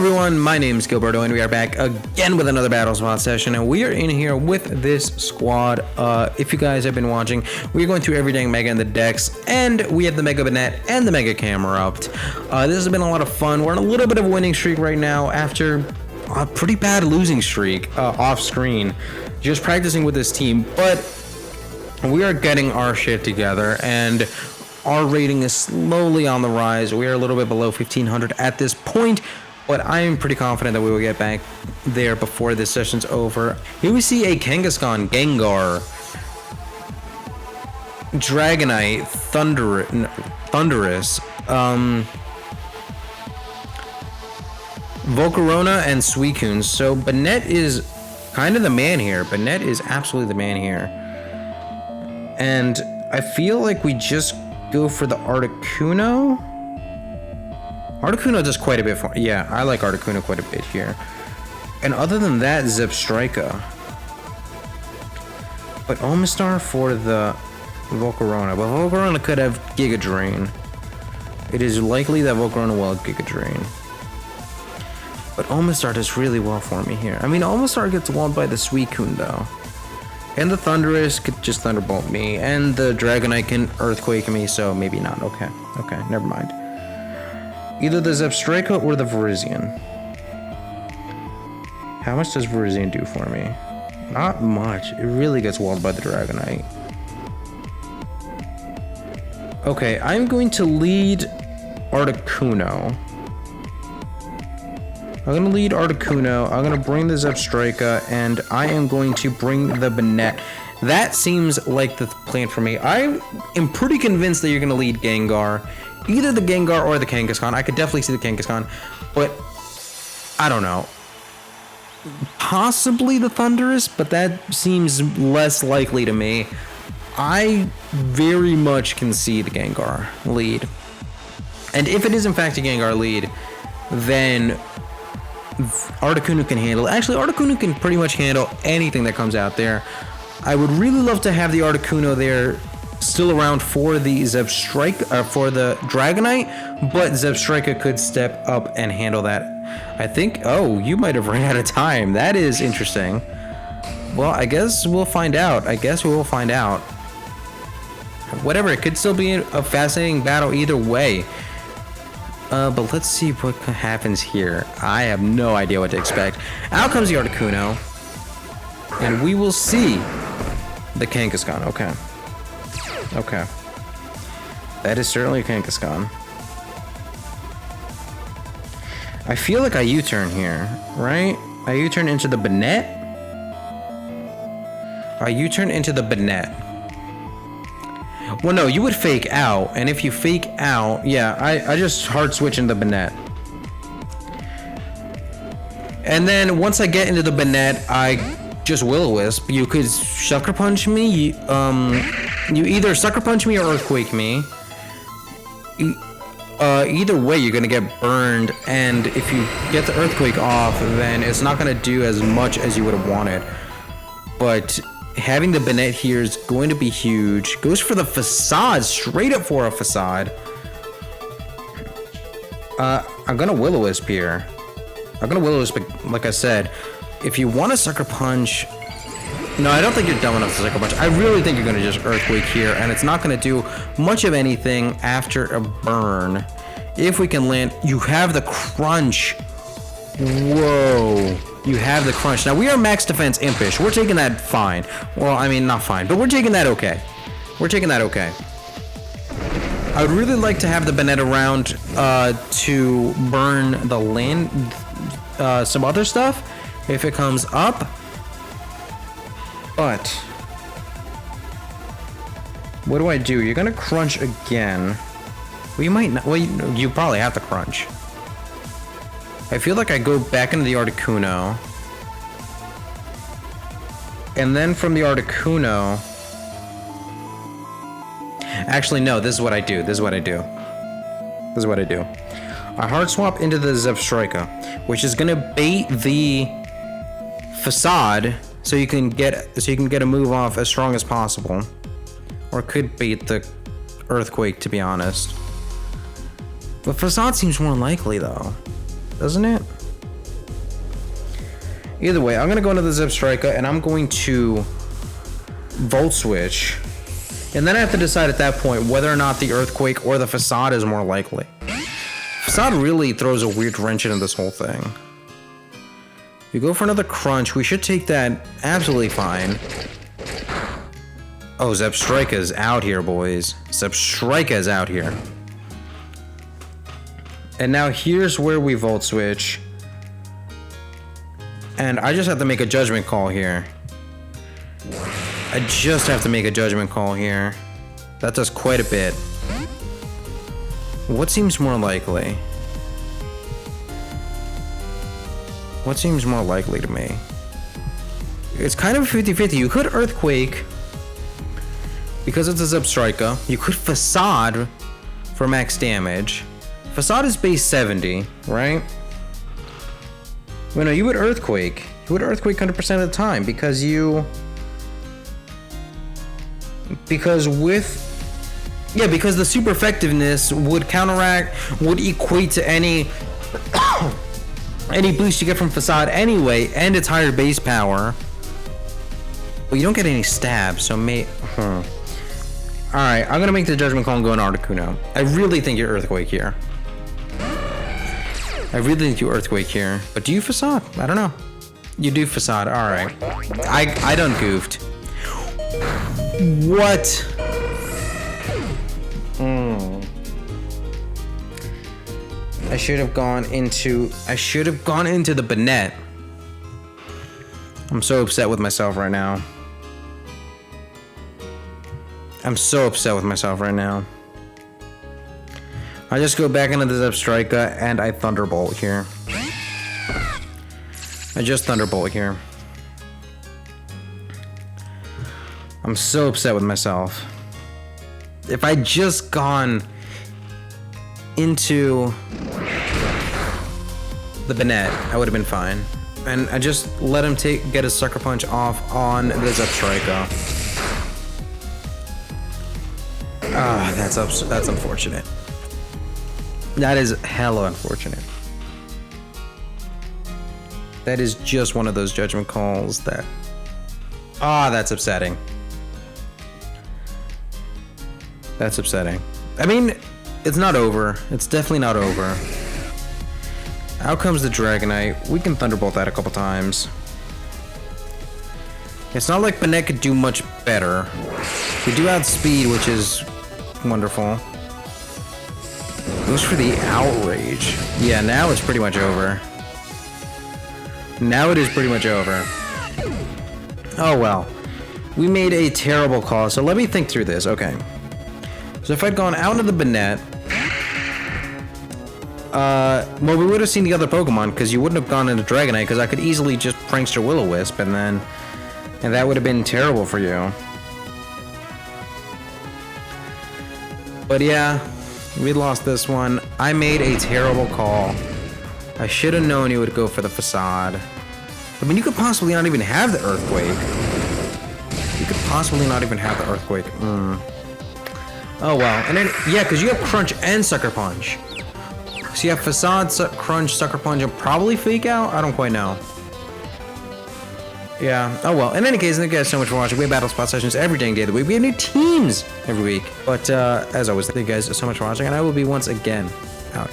everyone, my name is Gilberto and we are back again with another battle spot session, and we are in here with this squad. If you guys have been watching, we're going through every dang mega in the decks, and we have the mega bayonet and the mega camera up. This has been a lot of fun. We're on a little bit of a winning streak right now after a pretty bad losing streak off screen, just practicing with this team, but we are getting our shit together and our rating is slowly on the rise. We are a little bit below 1500 at this point, but I am pretty confident that we will get back there before this session's over. Here we see a Kangaskhan, Gengar, Dragonite, Thundurus, Volcarona, and Suicune. So Banette is kind of the man here. Banette is absolutely the man here. And I feel like we just go for the Articuno. Articuno does quite a bit for, yeah, I like Articuno quite a bit here. And other than that, Zebstrika. But Omastar for the Volcarona. But Volcarona could have Giga Drain. It is likely that Volcarona will have Giga Drain. But Omastar does really well for me here. I mean, Omastar gets walled by the Suicune though. And the Thundurus could just Thunderbolt me. And the Dragonite can Earthquake me, so maybe not. Okay, never mind. Either the Zebstrika or the Virizion. How much does Virizion do for me? Not much. It really gets walled by the Dragonite. Okay, I'm going to lead Articuno. I'm going to lead Articuno. I'm going to bring the Zebstrika, and I am going to bring the Banette. That seems like the plan for me. I am pretty convinced that you're going to lead Gengar. Either the Gengar or the Kangaskhan. I could definitely see the Kangaskhan, but I don't know. Possibly the Thundurus, but that seems less likely to me. I very much can see the Gengar lead. And if it is in fact a Gengar lead, then Articuno can handle it. Actually, Articuno can pretty much handle anything that comes out there. I would really love to have the Articuno there still around for the Zebstrika, for the Dragonite, but Zebstrika could step up and handle that. I think, oh, you might have run out of time. That is interesting. Well, I guess we'll find out. Whatever, it could still be a fascinating battle either way. But let's see what happens here. I have no idea what to expect. Out comes the Articuno, and we will see the Kangaskhan. Okay. That is certainly a Kangaskhan. I feel like I U-turn here, right? I U-turn into the Banette? I U-turn into the Banette. Well, no, you would fake out, and if you fake out, yeah, I just hard switch into the Banette. And then once I get into the Banette, I just Will-O-Wisp. You could Sucker Punch me, you either Sucker Punch me or Earthquake me. Either way, you're gonna get burned, and if you get the Earthquake off, then it's not gonna do as much as you would have wanted. But having the Banette here is going to be huge. Goes for the Facade, straight up for a Facade. I'm gonna Will-O-Wisp here. I'm gonna Will-O-Wisp, like I said. If you want to Sucker Punch... No, I don't think you're dumb enough to Sucker Punch. I really think you're gonna just Earthquake here, and it's not gonna do much of anything after a burn. If we can land... You have the Crunch. Whoa. You have the Crunch. Now, we are max defense impish. We're taking that fine. Well, I mean, not fine, but we're taking that okay. I would really like to have the Banette around to burn the land, some other stuff if it comes up. But what do I do? You're gonna Crunch again. Well, you might not. Well, you probably have to Crunch. I feel like I go back into the Articuno, and then from the Articuno... Actually, no, this is what I do. I hard swap into the Zebstrika, which is gonna bait the Facade, so you can get a move off as strong as possible, or could bait the Earthquake, to be honest. But Facade seems more likely though. doesn't it? Either way, I'm going to go into the Zip Striker and I'm going to Volt Switch. And then I have to decide at that point whether or not the Earthquake or the Facade is more likely. Facade really throws a weird wrench into this whole thing. You go for another Crunch. We should take that absolutely fine. Oh, Zebstrika's out here, boys. Zebstrika's out here. And now here's where we Volt Switch. And I just have to make a judgment call here. I just have to make a judgment call here. That does quite a bit. What seems more likely? What seems more likely to me? It's kind of a 50-50. You could Earthquake because it's a Zebstrika. You could Facade for max damage. Facade is base 70, right? Well, no, you would Earthquake. You would Earthquake 100% of the time because you... Because the super effectiveness would counteract, would equate to any any boost you get from Facade anyway, and its higher base power. Well, you don't get any stabs, so Alright, I'm gonna make the judgment call and go on Articuno. I really think you're Earthquake here. I really think you Earthquake here. But do you Facade? I don't know. You do Facade, alright. I done goofed. What? I should have gone into the Banette. I'm so upset with myself right now. I'm so upset with myself right now. I just go back into the Zebstrika and I Thunderbolt here. I just Thunderbolt here. I'm so upset with myself. If I just gone into the Banette, I would have been fine. And I just let him get his Sucker Punch off on the Zebstrika. Ah, that's unfortunate. That is hella unfortunate. That is just one of those judgment calls that... Ah, that's upsetting. That's upsetting. I mean, it's not over. It's definitely not over. Out comes the Dragonite. We can Thunderbolt that a couple times. It's not like Banette could do much better. We do outspeed, which is wonderful. Goes for the Outrage. Yeah, now it's pretty much over. Now it is pretty much over. Oh well. We made a terrible call, so let me think through this. Okay. So if I'd gone out into the Banette, well, we would have seen the other Pokemon, because you wouldn't have gone into Dragonite, because I could easily just Prankster Will-O-Wisp, and that would have been terrible for you. But yeah, we lost this one. I made a terrible call. I should have known you would go for the Facade. I mean, you could possibly not even have the Earthquake. You could possibly not even have the Earthquake. Oh well, and then, yeah, because you have Crunch and Sucker Punch. So you have Facade, Crunch, Sucker Punch, and probably Fake Out? I don't quite know. Yeah, oh well. In any case, thank you guys so much for watching. We have Battle Spot sessions every day of the week. We have new teams every week. But as always, thank you guys so much for watching, and I will be once again out.